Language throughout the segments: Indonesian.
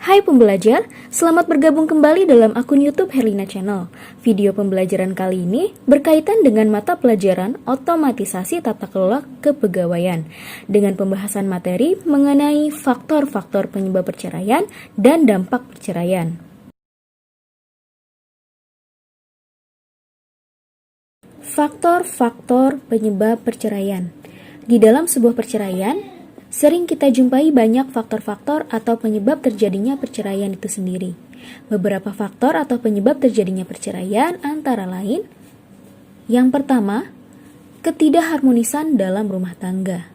Hai pembelajar, selamat bergabung kembali dalam akun YouTube Herlina Channel. Video pembelajaran kali ini berkaitan dengan mata pelajaran Otomatisasi Tata Kelola Kepegawaian dengan pembahasan materi mengenai faktor-faktor penyebab perceraian dan dampak perceraian. Faktor-faktor penyebab perceraian. Di dalam sebuah perceraian, sering kita jumpai banyak faktor-faktor atau penyebab terjadinya perceraian itu sendiri. Beberapa faktor atau penyebab terjadinya perceraian antara lain: yang pertama, ketidakharmonisan dalam rumah tangga.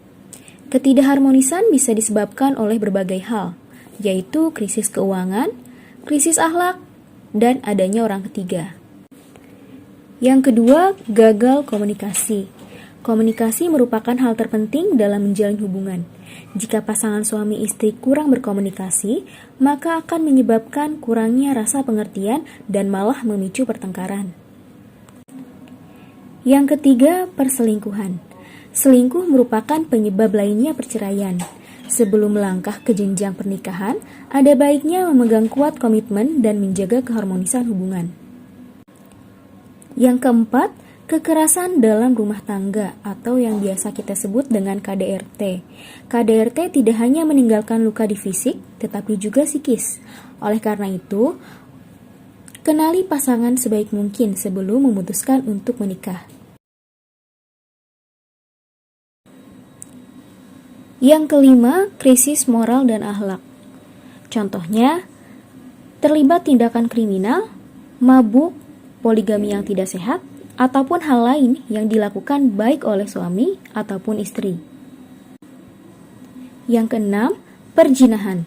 Ketidakharmonisan bisa disebabkan oleh berbagai hal, yaitu krisis keuangan, krisis akhlak, dan adanya orang ketiga. Yang kedua, gagal komunikasi. Komunikasi merupakan hal terpenting dalam menjalin hubungan. Jika pasangan suami istri kurang berkomunikasi, maka akan menyebabkan kurangnya rasa pengertian dan malah memicu pertengkaran. Yang ketiga, perselingkuhan. Selingkuh merupakan penyebab lainnya perceraian. Sebelum melangkah ke jenjang pernikahan, ada baiknya memegang kuat komitmen dan menjaga keharmonisan hubungan. Yang keempat, kekerasan dalam rumah tangga atau yang biasa kita sebut dengan KDRT. KDRT tidak hanya meninggalkan luka di fisik, tetapi juga psikis. Oleh karena itu, kenali pasangan sebaik mungkin sebelum memutuskan untuk menikah. Yang kelima, krisis moral dan akhlak. Contohnya, terlibat tindakan kriminal, mabuk, poligami yang tidak sehat, ataupun hal lain yang dilakukan baik oleh suami ataupun istri. Yang keenam, perzinahan.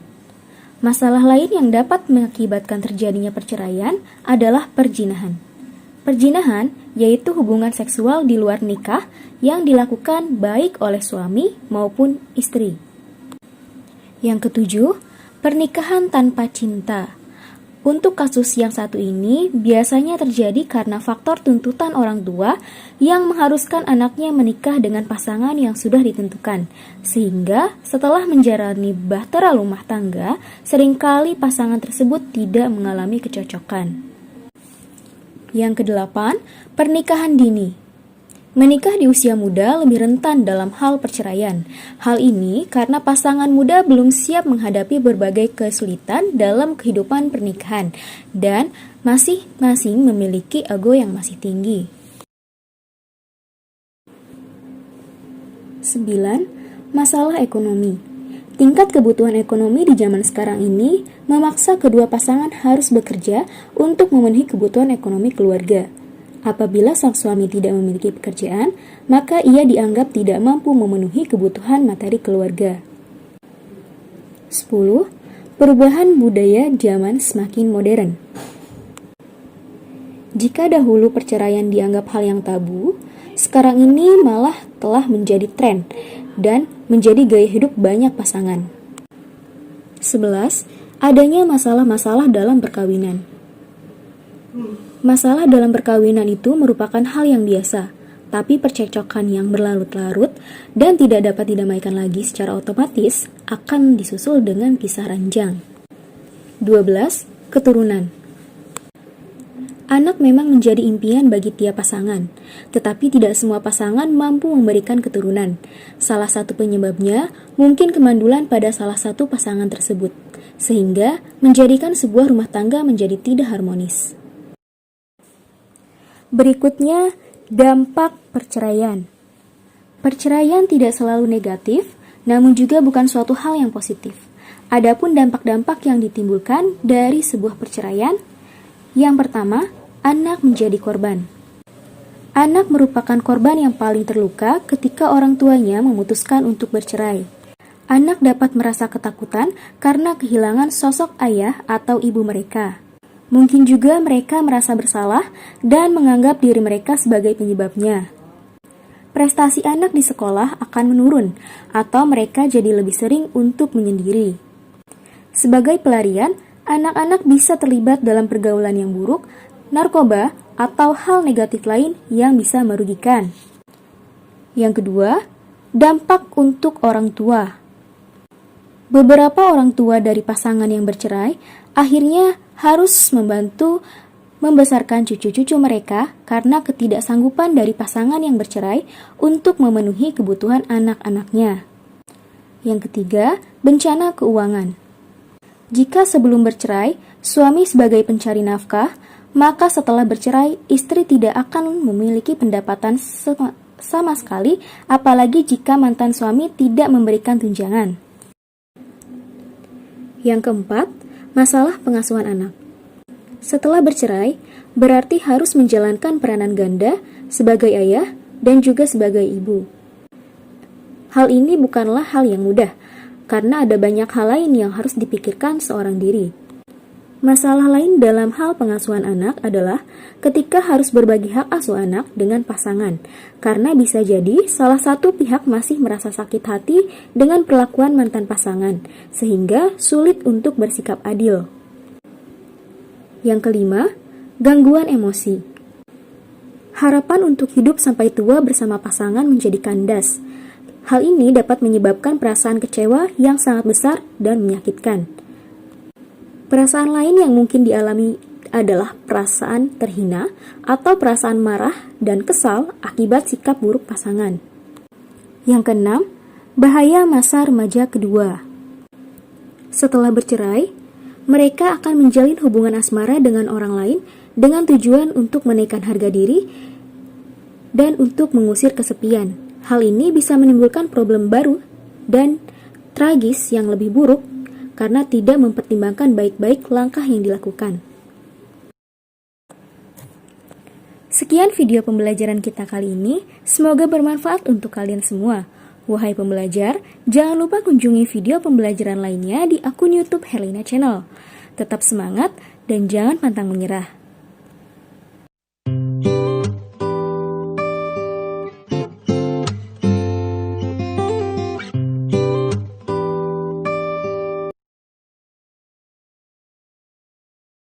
Masalah lain yang dapat mengakibatkan terjadinya perceraian adalah perzinahan. Perzinahan yaitu hubungan seksual di luar nikah yang dilakukan baik oleh suami maupun istri. Yang ketujuh, pernikahan tanpa cinta. Untuk kasus yang satu ini, biasanya terjadi karena faktor tuntutan orang tua yang mengharuskan anaknya menikah dengan pasangan yang sudah ditentukan. Sehingga setelah menjalani bahtera rumah tangga, seringkali pasangan tersebut tidak mengalami kecocokan. Yang kedelapan, pernikahan dini. Menikah di usia muda lebih rentan dalam hal perceraian. Hal ini karena pasangan muda belum siap menghadapi berbagai kesulitan dalam kehidupan pernikahan dan masing-masing memiliki ego yang masih tinggi. 9. Masalah ekonomi. Tingkat kebutuhan ekonomi di zaman sekarang ini memaksa kedua pasangan harus bekerja untuk memenuhi kebutuhan ekonomi keluarga. Apabila sang suami tidak memiliki pekerjaan, maka ia dianggap tidak mampu memenuhi kebutuhan materi keluarga. 10. Perubahan budaya zaman semakin modern. Jika dahulu perceraian dianggap hal yang tabu, sekarang ini malah telah menjadi tren dan menjadi gaya hidup banyak pasangan. 11. Adanya masalah-masalah dalam perkawinan. Masalah dalam perkawinan itu merupakan hal yang biasa, tapi percekcokan yang berlarut-larut dan tidak dapat didamaikan lagi secara otomatis akan disusul dengan pisah ranjang. 12. Keturunan. Anak memang menjadi impian bagi tiap pasangan, tetapi tidak semua pasangan mampu memberikan keturunan. Salah satu penyebabnya mungkin kemandulan pada salah satu pasangan tersebut, sehingga menjadikan sebuah rumah tangga menjadi tidak harmonis. Berikutnya, dampak perceraian. Perceraian tidak selalu negatif, namun juga bukan suatu hal yang positif. Adapun dampak-dampak yang ditimbulkan dari sebuah perceraian, yang pertama, anak menjadi korban. Anak merupakan korban yang paling terluka ketika orang tuanya memutuskan untuk bercerai. Anak dapat merasa ketakutan karena kehilangan sosok ayah atau ibu mereka. Mungkin juga mereka merasa bersalah dan menganggap diri mereka sebagai penyebabnya. Prestasi anak di sekolah akan menurun atau mereka jadi lebih sering untuk menyendiri. Sebagai pelarian, anak-anak bisa terlibat dalam pergaulan yang buruk, narkoba, atau hal negatif lain yang bisa merugikan. Yang kedua, dampak untuk orang tua. Beberapa orang tua dari pasangan yang bercerai akhirnya harus membantu membesarkan cucu-cucu mereka karena ketidaksanggupan dari pasangan yang bercerai untuk memenuhi kebutuhan anak-anaknya. Yang ketiga, bencana keuangan. Jika sebelum bercerai, suami sebagai pencari nafkah, maka setelah bercerai, istri tidak akan memiliki pendapatan sama sekali, apalagi jika mantan suami tidak memberikan tunjangan. Yang keempat, masalah pengasuhan anak. Setelah bercerai, berarti harus menjalankan peranan ganda sebagai ayah dan juga sebagai ibu. Hal ini bukanlah hal yang mudah, karena ada banyak hal lain yang harus dipikirkan seorang diri. Masalah lain dalam hal pengasuhan anak adalah ketika harus berbagi hak asuh anak dengan pasangan, karena bisa jadi salah satu pihak masih merasa sakit hati dengan perlakuan mantan pasangan, sehingga sulit untuk bersikap adil. Yang kelima, gangguan emosi. Harapan untuk hidup sampai tua bersama pasangan menjadi kandas. Hal ini dapat menyebabkan perasaan kecewa yang sangat besar dan menyakitkan. Perasaan lain yang mungkin dialami adalah perasaan terhina atau perasaan marah dan kesal akibat sikap buruk pasangan. Yang keenam, bahaya masa remaja kedua. Setelah bercerai, mereka akan menjalin hubungan asmara dengan orang lain dengan tujuan untuk menaikkan harga diri dan untuk mengusir kesepian. Hal ini bisa menimbulkan problem baru dan tragis yang lebih buruk karena tidak mempertimbangkan baik-baik langkah yang dilakukan. Sekian video pembelajaran kita kali ini, semoga bermanfaat untuk kalian semua. Wahai pembelajar, jangan lupa kunjungi video pembelajaran lainnya di akun YouTube Herlina Channel. Tetap semangat dan jangan pantang menyerah.